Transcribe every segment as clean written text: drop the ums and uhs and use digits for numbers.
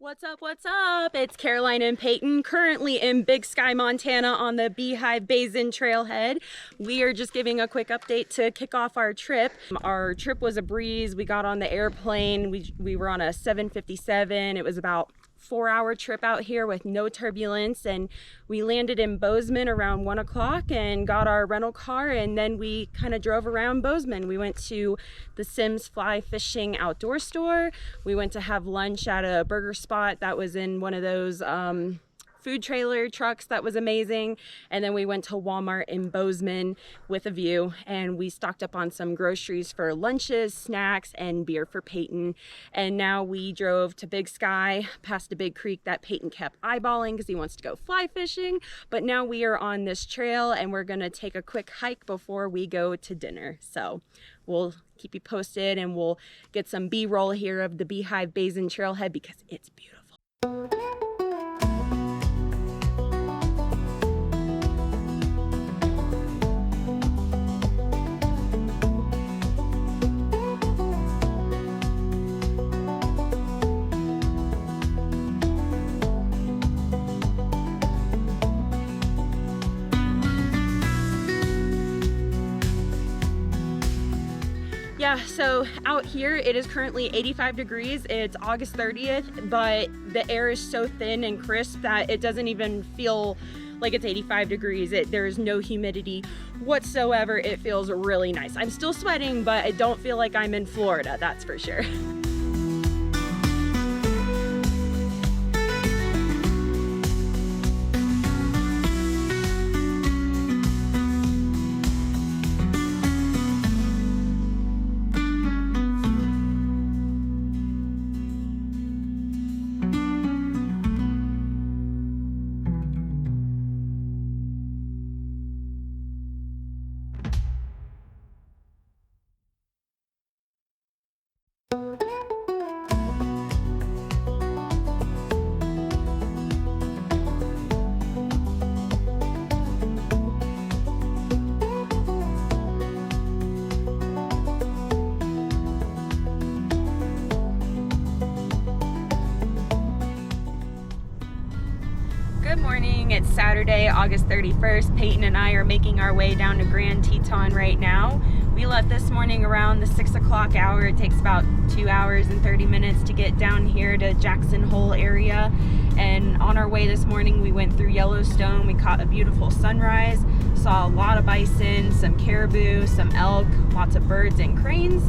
What's up, what's up? It's Caroline and Peyton, currently in Big Sky, Montana on the Beehive Basin Trailhead. We are just giving a quick update to kick off our trip. Our trip was a breeze. We got on the airplane. We were on a 757. It was about 4-hour trip out here with no turbulence, and we landed in Bozeman around 1 o'clock and got our rental car, and then we kind of drove around Bozeman. We went to the Sims Fly Fishing outdoor store. We went to have lunch at a burger spot that was in one of those food trailer trucks. That was amazing. And then we went to Walmart in Bozeman with a view, and we stocked up on some groceries for lunches, snacks, and beer for Peyton. And now we drove to Big Sky past a big creek that Peyton kept eyeballing because he wants to go fly fishing. But now we are on this trail and we're gonna take a quick hike before we go to dinner. So we'll keep you posted, and we'll get some B-roll here of the Beehive Basin Trailhead because it's beautiful. Yeah, so out here it is currently 85 degrees. It's August 30th, but the air is so thin and crisp that it doesn't even feel like it's 85 degrees. There is no humidity whatsoever. It feels really nice. I'm still sweating, but I don't feel like I'm in Florida, that's for sure. Good morning, it's Saturday, August 31st. Peyton and I are making our way down to Grand Teton right now. We left this morning around the 6 o'clock hour. It takes about 2 hours and 30 minutes to get down here to Jackson Hole area. And on our way this morning, we went through Yellowstone. We caught a beautiful sunrise, saw a lot of bison, some caribou, some elk, lots of birds and cranes.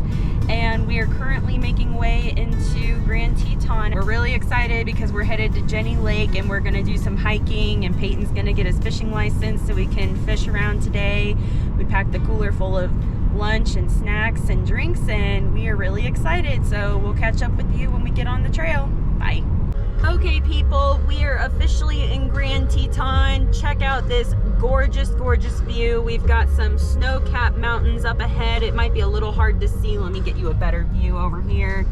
And we are currently making way into Grand Teton. We're really excited because we're headed to Jenny Lake and we're gonna do some hiking, and Peyton's gonna get his fishing license so we can fish around today. We packed the cooler full of lunch and snacks and drinks, and we are really excited. So we'll catch up with you when we get on the trail. Bye. Okay people, we are officially in Grand Teton. Check out this gorgeous, gorgeous view. We've got some snow-capped mountains up ahead. It might be a little hard to see. Let me get you a better view over here.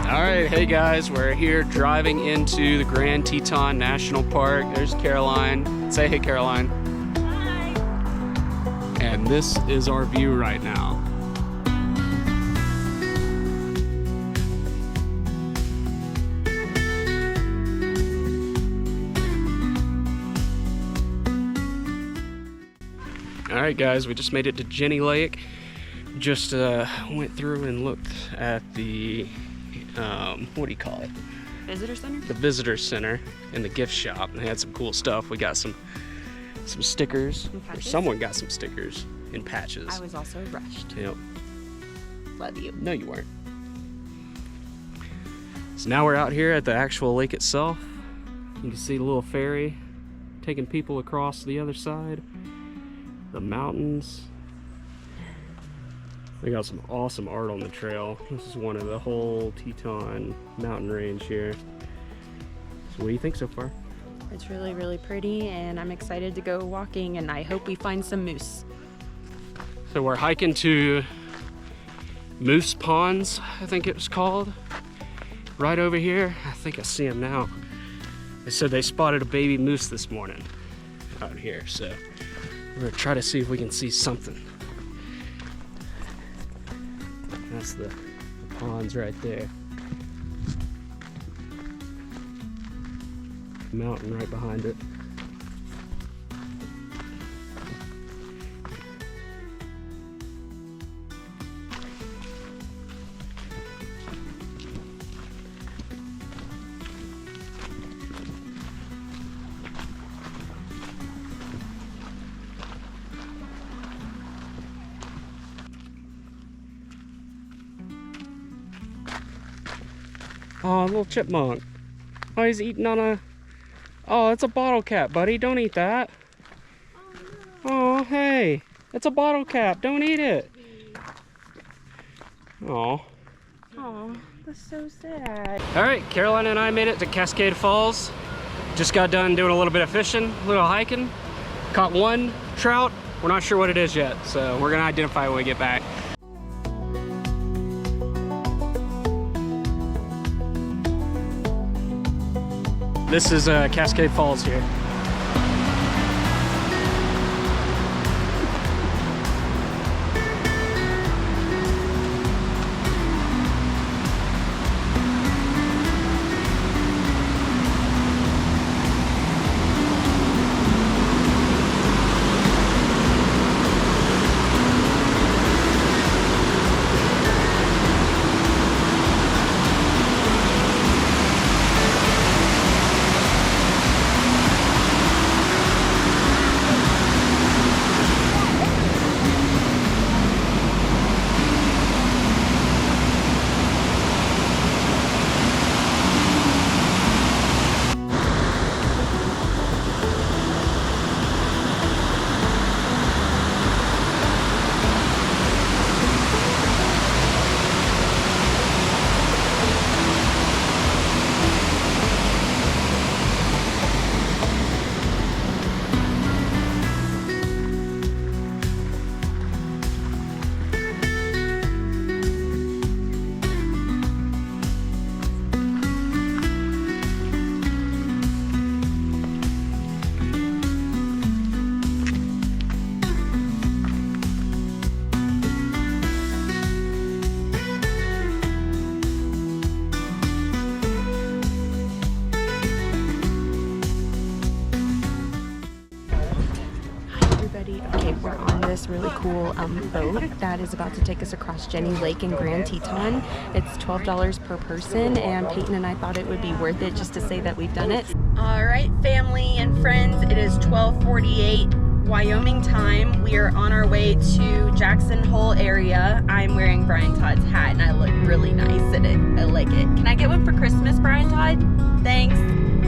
All right, hey guys, we're here driving into the Grand Teton National Park. There's Caroline. Say hey, Caroline. Hi. And this is our view right now. All right, guys, we just made it to Jenny Lake. Just went through and looked at the, what do you call it? Visitor center? The visitor center and the gift shop. They had some cool stuff. We got some stickers. Or someone got some stickers in patches. I was also rushed. Yep. Love you. No, you weren't. So now we're out here at the actual lake itself. You can see the little ferry taking people across the other side. The mountains. We got some awesome art on the trail. This is one of the whole Teton mountain range here. So what do you think so far? It's really, really pretty, and I'm excited to go walking, and I hope we find some moose. So we're hiking to Moose Ponds, I think it was called. Right over here. I think I see them now. They said they spotted a baby moose this morning out here, so We're gonna try to see if we can see something. That's the ponds right there. Mountain right behind it. Oh, a little chipmunk. Oh, he's eating on a... Oh, it's a bottle cap, buddy. Don't eat that. Oh, hey. It's a bottle cap. Don't eat it. Oh. Oh, that's so sad. All right, Caroline and I made it to Cascade Falls. Just got done doing a little bit of fishing, a little hiking. Caught one trout. We're not sure what it is yet, so we're gonna identify it when we get back. This is Cascade Falls here. Okay, we're on this really cool boat that is about to take us across Jenny Lake in Grand Teton. It's $12 per person, and Peyton and I thought it would be worth it just to say that we've done it. All right, family and friends, it is 12:48 Wyoming time. We are on our way to Jackson Hole area. I'm wearing Brian Todd's hat and I look really nice in it. I like it. Can I get one for Christmas, Brian Todd? Thanks.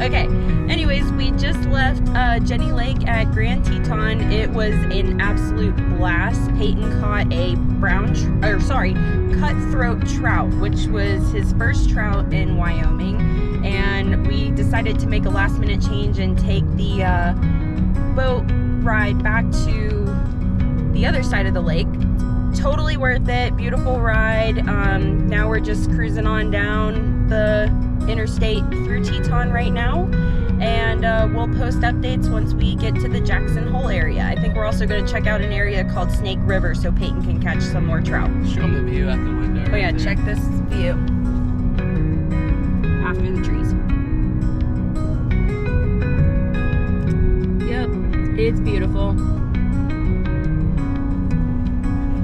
Okay, anyways, we just left Jenny Lake at Grand Teton. It was an absolute blast. Peyton caught a cutthroat trout, which was his first trout in Wyoming. And we decided to make a last minute change and take the boat ride back to the other side of the lake. Totally worth it, beautiful ride. Now we're just cruising on down the interstate through Teton right now, and we'll post updates once we get to the Jackson Hole area. I think we're also going to check out an area called Snake River so Peyton can catch some more trout. Show them the view out the window. Oh yeah, check this view after the trees. Yep, it's beautiful.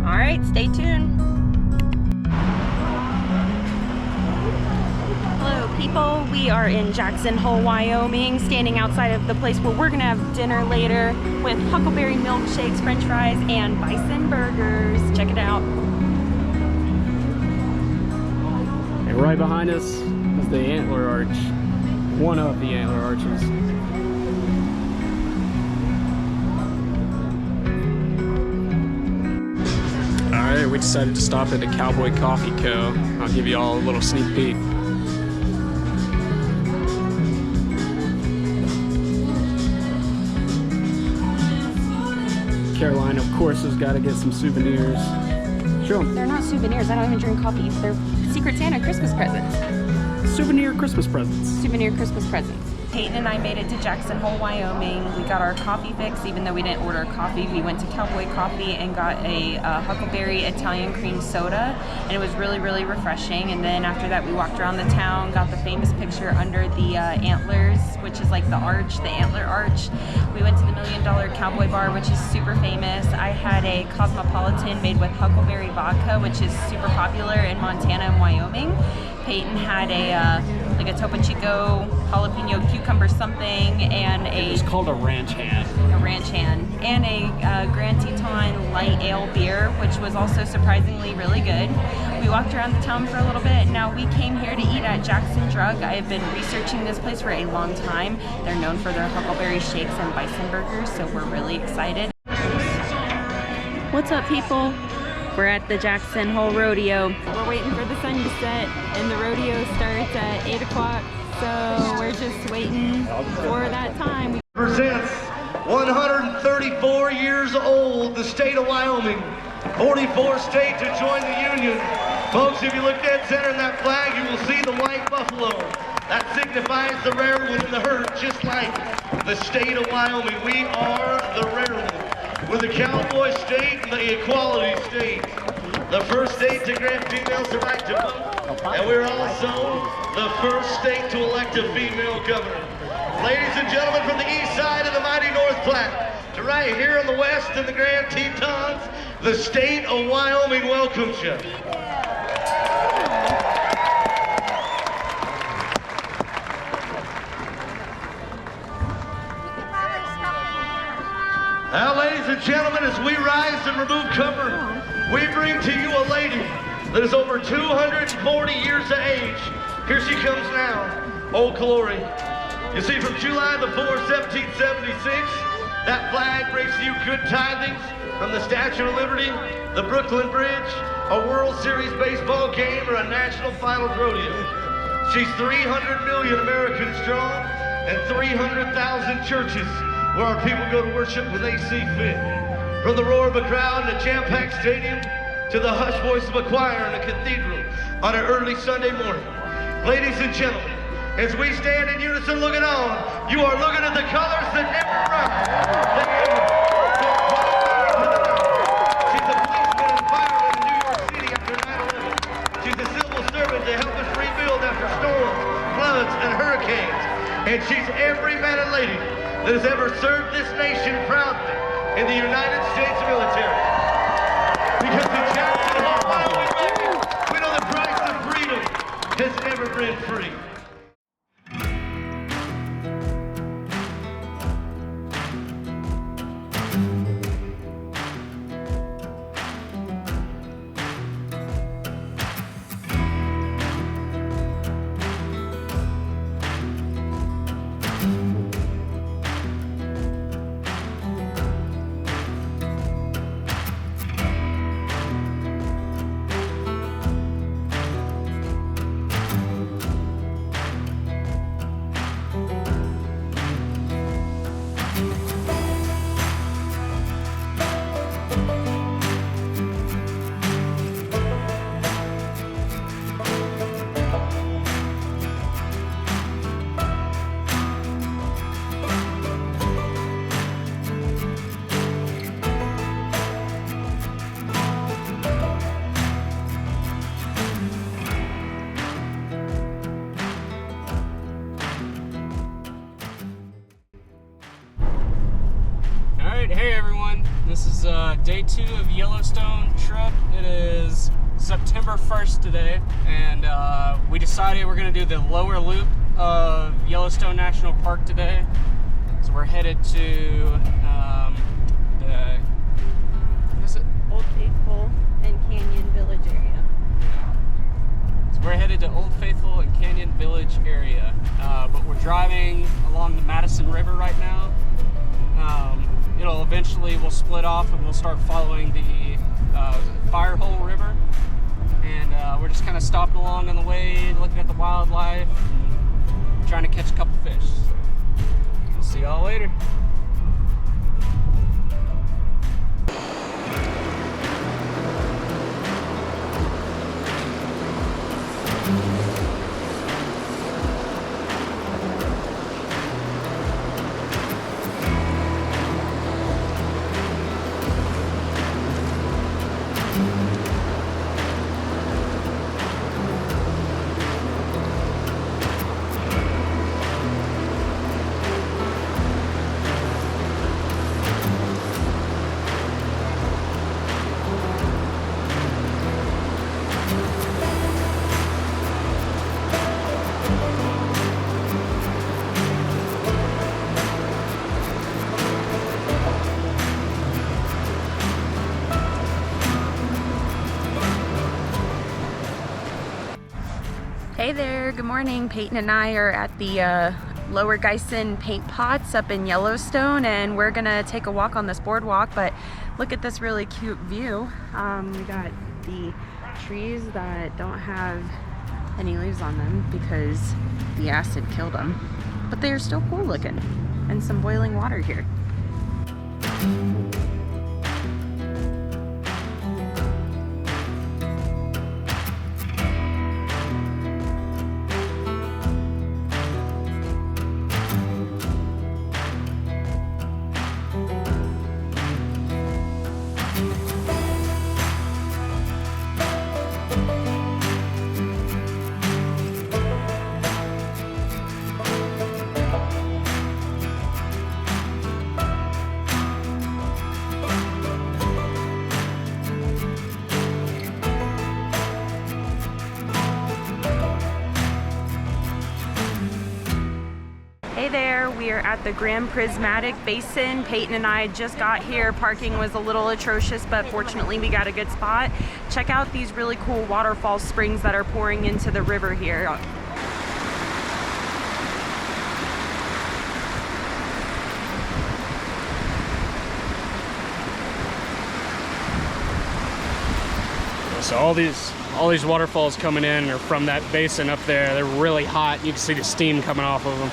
All right, stay tuned. Hello people, we are in Jackson Hole, Wyoming, standing outside of the place where we're gonna have dinner later with huckleberry milkshakes, french fries, and bison burgers. Check it out. And right behind us is the antler arch, one of the antler arches. Alright, we decided to stop at the Cowboy Coffee Co. I'll give you all a little sneak peek. Caroline, of course, has got to get some souvenirs. Show them. They're not souvenirs. I don't even drink coffee. They're Secret Santa Christmas presents. Souvenir Christmas presents. Souvenir Christmas presents. Peyton and I made it to Jackson Hole, Wyoming. We got our coffee fix, even though we didn't order coffee. We went to Cowboy Coffee and got a Huckleberry Italian cream soda, and it was really, really refreshing. And then after that, we walked around the town, got the famous picture under the antlers, which is like the arch, the antler arch. We went to the $1 Million Cowboy Bar, which is super famous. I had a Cosmopolitan made with huckleberry vodka, which is super popular in Montana and Wyoming. Peyton had a like a Topo Chico jalapeno cucumber something, and It's called a ranch hand. a ranch hand, and a Grand Teton light ale beer, which was also surprisingly really good. We walked around the town for a little bit. Now we came here to eat at Jackson Drug. I have been researching this place for a long time. They're known for their huckleberry shakes and bison burgers, so we're really excited. What's up, people? We're at the Jackson Hole Rodeo. We're waiting for the sun to set, and the rodeo starts at 8 o'clock, so we're just waiting for that time. Presents 134 years old, the state of Wyoming. 44th state to join the Union. Folks, if you look dead center in that flag, you will see the white buffalo. That signifies the rare one in the herd, just like the state of Wyoming. We are the rare one. We're the cowboy state and the equality state. The first state to grant females the right to vote. And we're also the first state to elect a female governor. Ladies and gentlemen, from the east side of the mighty North Platte to right here in the west in the Grand Tetons, the state of Wyoming welcomes you. Now, ladies and gentlemen, as we rise and remove cover, we bring to you a lady that is over 240 years of age. Here she comes now, Old Glory. You see, from July the 4th, 1776, that flag brings to you good tidings from the Statue of Liberty, the Brooklyn Bridge, a World Series baseball game, or a national finals rodeo. She's 300 million Americans strong and 300,000 churches where our people go to worship when they see fit. From the roar of a crowd in a jam-packed stadium to the hushed voice of a choir in a cathedral on an early Sunday morning. Ladies and gentlemen, as we stand in unison looking on, you are looking at the colors that never run. She's a policeman and fireman in New York City after 9/11. She's a civil servant to help us rebuild after storms, floods, and hurricanes. And she's every man and lady that has ever served this nation proudly in the United States military. Because in Jackson Hole, Wyoming, we know the price of freedom has never been free. Hey everyone, this is day 2 of Yellowstone trip. It is September 1st today, and we decided we're going to do the lower loop of Yellowstone National Park today. So we're headed to the, what is it? Old Faithful and Canyon Village area. So we're headed to Old Faithful and Canyon Village area, but we're driving along the Madison River right now. Eventually we'll split off and we'll start following the Firehole River, and we're just kind of stopping along on the way, looking at the wildlife, and trying to catch a couple fish. We'll see y'all later. Hey there, good morning. Peyton and I are at the Lower Geisen Paint Pots up in Yellowstone, and we're gonna take a walk on this boardwalk, but look at this really cute view. We got the trees that don't have any leaves on them because the acid killed them, but they are still cool looking, and some boiling water here. Hey there, we are at the Grand Prismatic Basin. Peyton and I just got here. Parking was a little atrocious, but fortunately we got a good spot. Check out these really cool waterfall springs that are pouring into the river here. So all these waterfalls coming in are from that basin up there. They're really hot. You can see the steam coming off of them.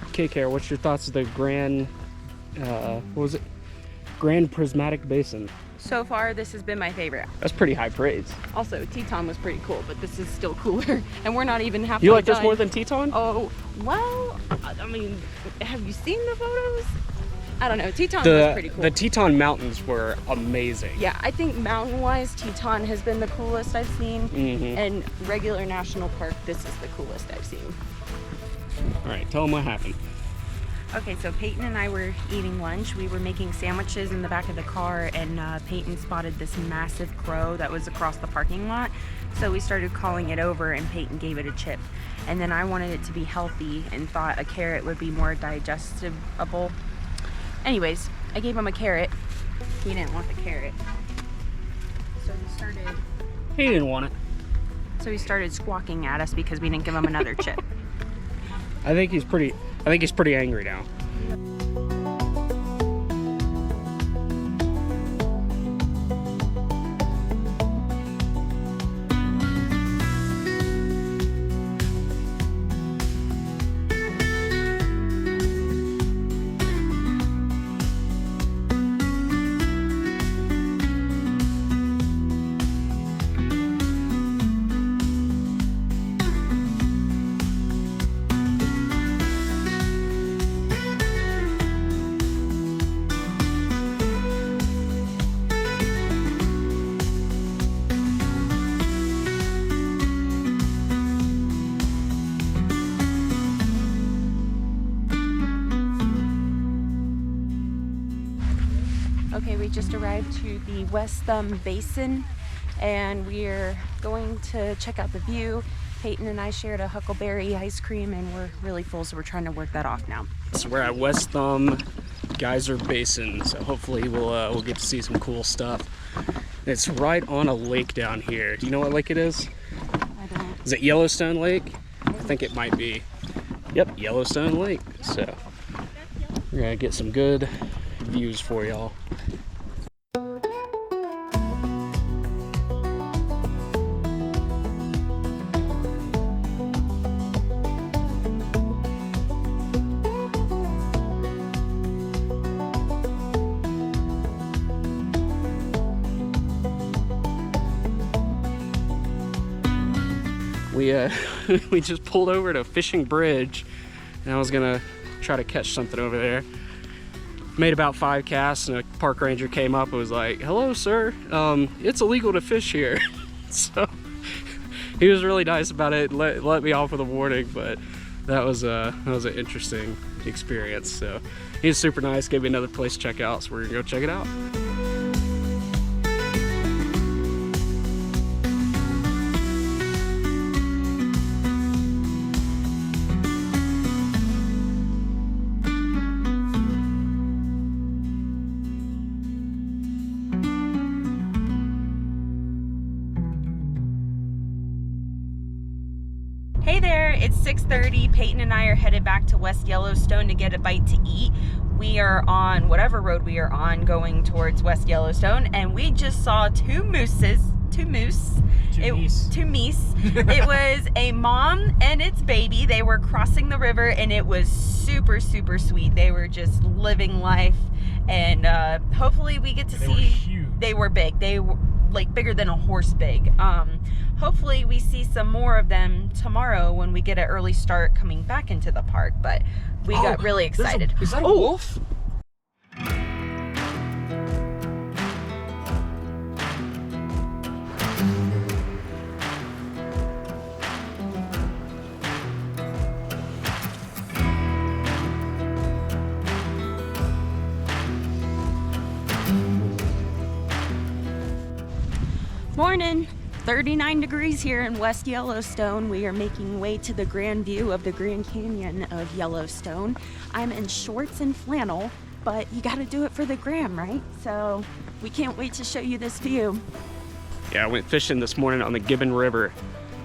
Okay, Kara, what's your thoughts of the Grand Prismatic Basin? So far, this has been my favorite. That's pretty high praise. Also, Teton was pretty cool, but this is still cooler, and we're not even halfway You like done. this more than Teton? Oh, well, I mean, have you seen the photos? I don't know, Teton was pretty cool. The Teton mountains were amazing. Yeah, I think mountain-wise, Teton has been the coolest I've seen, and regular national park, this is the coolest I've seen. All right, tell them what happened. Okay, so Peyton and I were eating lunch. We were making sandwiches in the back of the car, and Peyton spotted this massive crow that was across the parking lot. So we started calling it over, and Peyton gave it a chip. And then I wanted it to be healthy and thought a carrot would be more digestible. Anyways, I gave him a carrot. He didn't want the carrot. So He didn't want it. he started squawking at us because we didn't give him another chip. I think he's pretty angry now. Okay, we just arrived to the West Thumb Basin, and we're going to check out the view. Peyton and I shared a huckleberry ice cream, and we're really full, so we're trying to work that off now. So we're at West Thumb Geyser Basin, so hopefully we'll get to see some cool stuff. It's right on a lake down here. Do you know what lake it is? I don't. Is it Yellowstone Lake? I think it might be. Yep, Yellowstone Lake. So we're gonna get some good views for y'all. We just pulled over to Fishing Bridge, and I was gonna try to catch something over there. Made about 5 casts, and a park ranger came up and was like, "Hello, sir. It's illegal to fish here." So he was really nice about it. Let me off with a warning, but that was an interesting experience. So he was super nice. Gave me another place to check out, so we're gonna go check it out. Hey there, it's 6:30. Peyton and I are headed back to West Yellowstone to get a bite to eat. We are on whatever road we are on going towards West Yellowstone, and we just saw two moose. It was a mom and its baby. They were crossing the river, and it was super, super sweet. They were just living life, and hopefully we get to see. They were huge. They were big. They were like bigger than a horse big. Hopefully we see some more of them tomorrow when we get an early start coming back into the park, but we got really excited. Is that a wolf? Morning. 39 degrees here in West Yellowstone. We are making way to the grand view of the Grand Canyon of Yellowstone. I'm in shorts and flannel, but you gotta do it for the gram, right? So we can't wait to show you this view. Yeah, I went fishing this morning on the Gibbon River,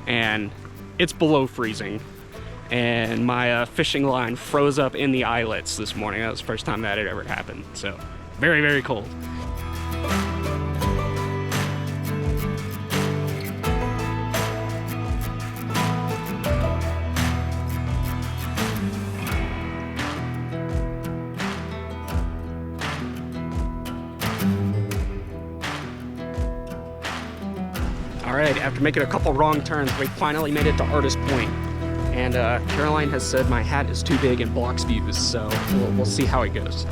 and it's below freezing. And my fishing line froze up in the eyelets this morning. That was the first time that had ever happened. So very, very cold. All right, after making a couple wrong turns, we finally made it to Artist Point. And Caroline has said my hat is too big and blocks views, so we'll see how it goes.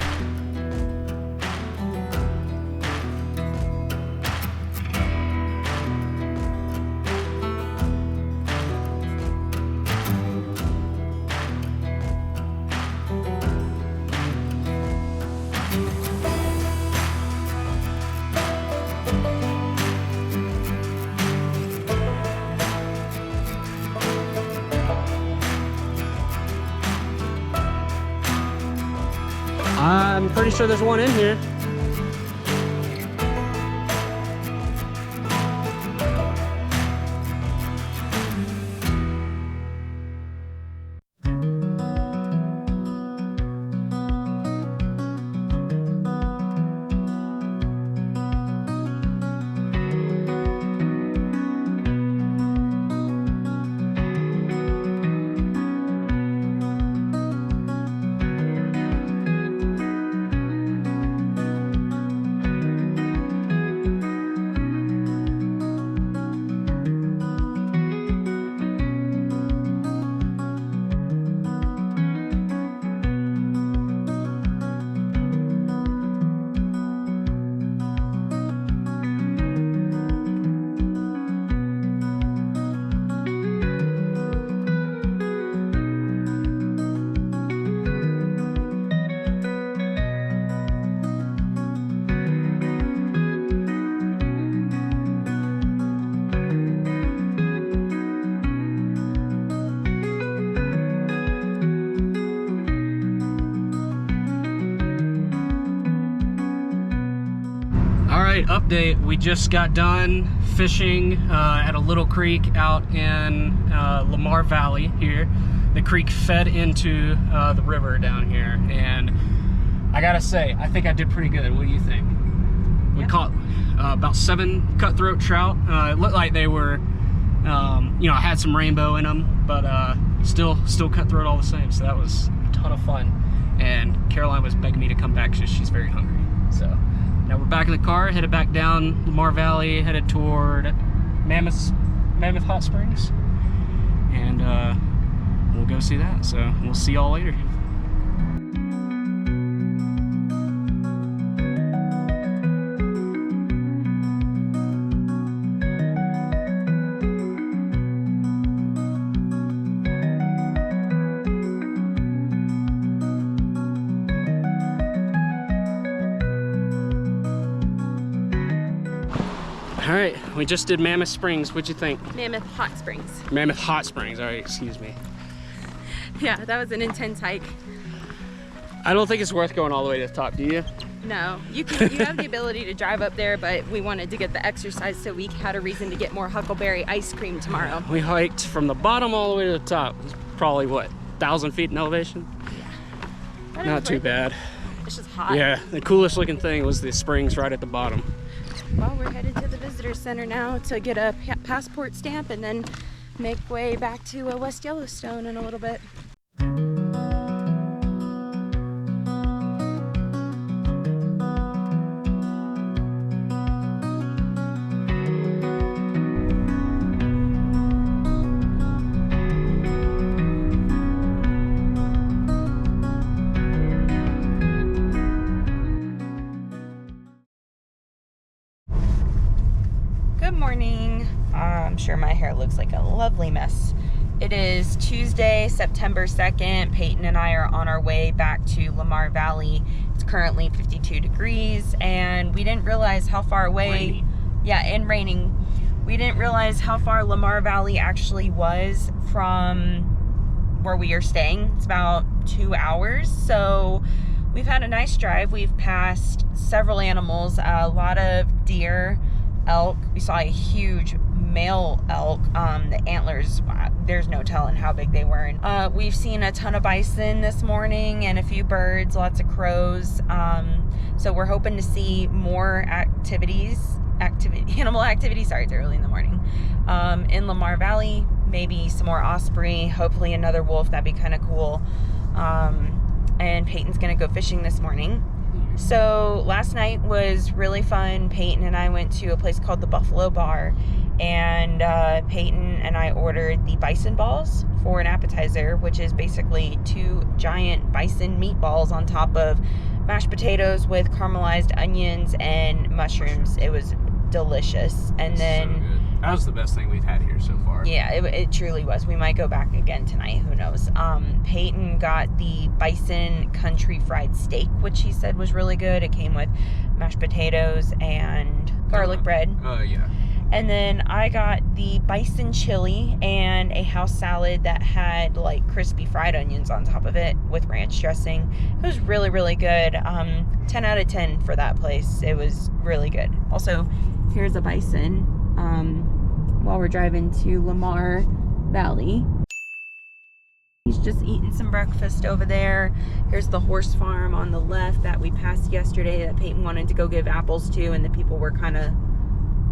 I'm pretty sure there's one in here. Update, we just got done fishing at a little creek out in Lamar Valley here. The creek fed into the river down here, and I gotta say, I think I did pretty good. What do you think? We caught about 7 cutthroat trout. It looked like they were, you know, had some rainbow in them, but still cutthroat all the same. So that was a ton of fun. And Caroline was begging me to come back because she's very hungry. So now we're back in the car, headed back down Lamar Valley, headed toward Mammoth Hot Springs, and we'll go see that. So we'll see y'all later. right, we just did Mammoth Springs. What'd you think? Mammoth Hot Springs. Mammoth Hot Springs. All right, excuse me. Yeah, that was an intense hike. I don't think it's worth going all the way to the top, do you? No, you have the ability to drive up there, but we wanted to get the exercise so we had a reason to get more Huckleberry ice cream tomorrow. We hiked from the bottom all the way to the top. It's probably what, 1,000 feet in elevation? Yeah. Not too bad. It's just hot. Yeah, the coolest looking thing was the springs right at the bottom. Well, we're headed to the visitor center now to get a passport stamp and then make way back to West Yellowstone in a little bit. Good morning. I'm sure my hair looks like a lovely mess. It is Tuesday, September 2nd. Peyton and I are on our way back to Lamar Valley. It's currently 52 degrees and we didn't realize how far away. Rainy. Yeah, and raining. We didn't realize how far Lamar Valley actually was from where we are staying. It's about 2 hours. So we've had a nice drive. We've passed several animals, a lot of deer, elk. We saw a huge male elk. The antlers, there's no telling how big they were. We've seen a ton of bison this morning and a few birds, lots of crows. So we're hoping to see more animal activity, sorry, it's early in the morning, in Lamar Valley, maybe some more osprey, hopefully another wolf, that'd be kind of cool. And Peyton's gonna go fishing this morning. So last night was really fun. Peyton and I went to a place called the Buffalo Bar, and Peyton and I ordered the bison balls for an appetizer, which is basically 2 giant bison meatballs on top of mashed potatoes with caramelized onions and mushrooms. It was delicious. And then so good. That was the best thing we've had here so far. yeah, it truly was. We might go back again tonight, who knows. Peyton got the bison country fried steak, which he said was really good. It came with mashed potatoes and garlic bread. Yeah. And then I got the bison chili and a house salad that had like crispy fried onions on top of it with ranch dressing. It was really, really good. 10 out of 10 for that place. It was really good. Also, here's a bison while we're driving to Lamar Valley. He's just eating some breakfast over there. Here's the horse farm on the left that we passed yesterday that Peyton wanted to go give apples to, and the people were kind of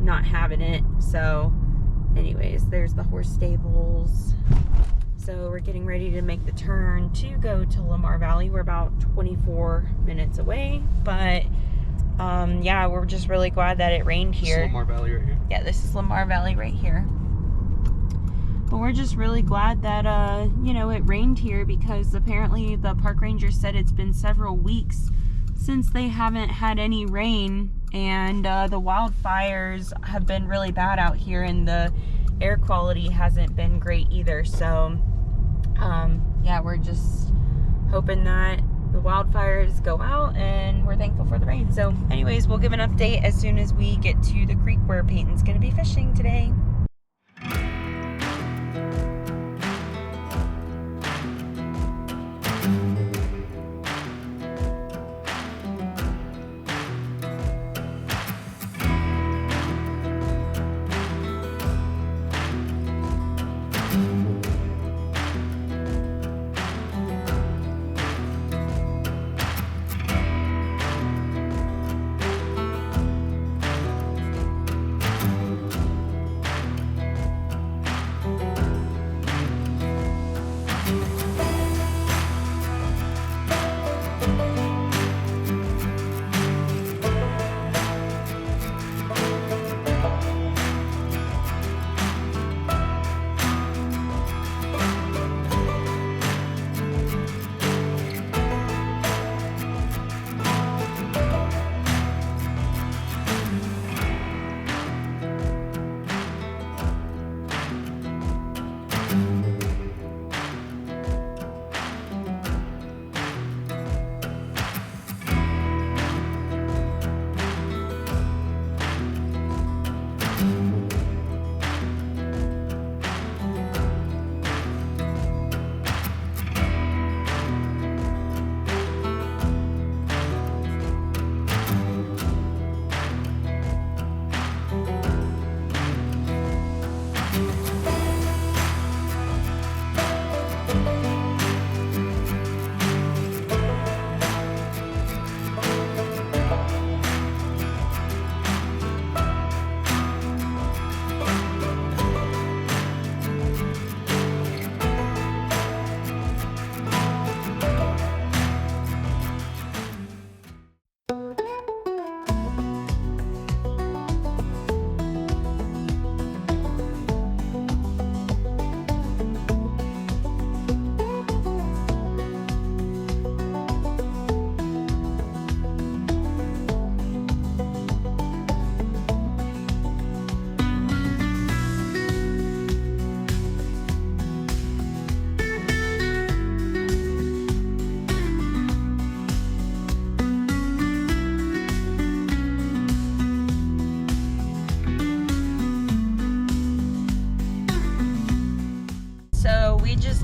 not having it. So anyways, there's the horse stables. So we're getting ready to make the turn to go to Lamar Valley. We're about 24 minutes away, but yeah, we're just really glad that it rained here. This is Lamar Valley right here. Yeah, this is Lamar Valley right here. But we're just really glad that you know, it rained here, because apparently the park ranger said it's been several weeks since they haven't had any rain, and the wildfires have been really bad out here, and the air quality hasn't been great either. So yeah, we're just hoping that the wildfires go out, and we're thankful for the rain. So anyways, we'll give an update as soon as we get to the creek where Peyton's gonna be fishing today.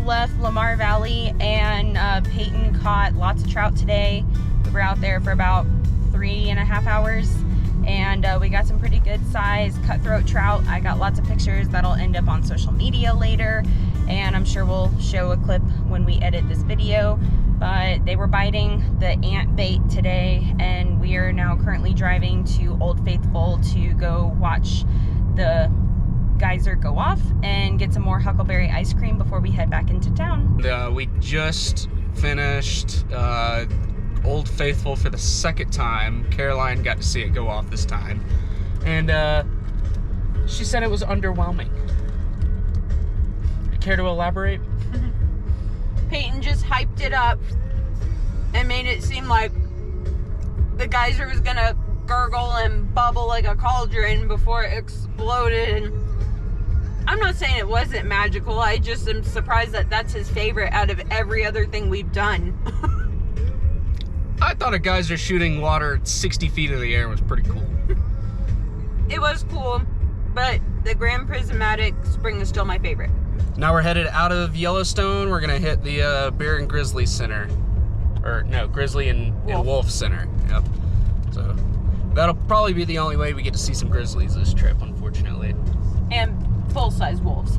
left Lamar Valley, and Peyton caught lots of trout today. We were out there for about 3.5 hours, and we got some pretty good size cutthroat trout. I got lots of pictures that'll end up on social media later, and I'm sure we'll show a clip when we edit this video. But they were biting the ant bait today, and we are now currently driving to Old Faithful to go watch the geyser go off and get some more huckleberry ice cream before we head back into town. We just finished Old Faithful for the second time. Caroline got to see it go off this time, and she said it was underwhelming. Care to elaborate? Peyton just hyped it up and made it seem like the geyser was gonna gurgle and bubble like a cauldron before it exploded. And I'm not saying it wasn't magical, I just am surprised that that's his favorite out of every other thing we've done. I thought a geyser shooting water 60 feet in the air was pretty cool. It was cool, but the Grand Prismatic Spring is still my favorite. Now we're headed out of Yellowstone. We're gonna hit the Bear and Grizzly Center. Or no, Grizzly and Wolf Center. Yep. So that'll probably be the only way we get to see some grizzlies this trip, unfortunately. And full-size wolves.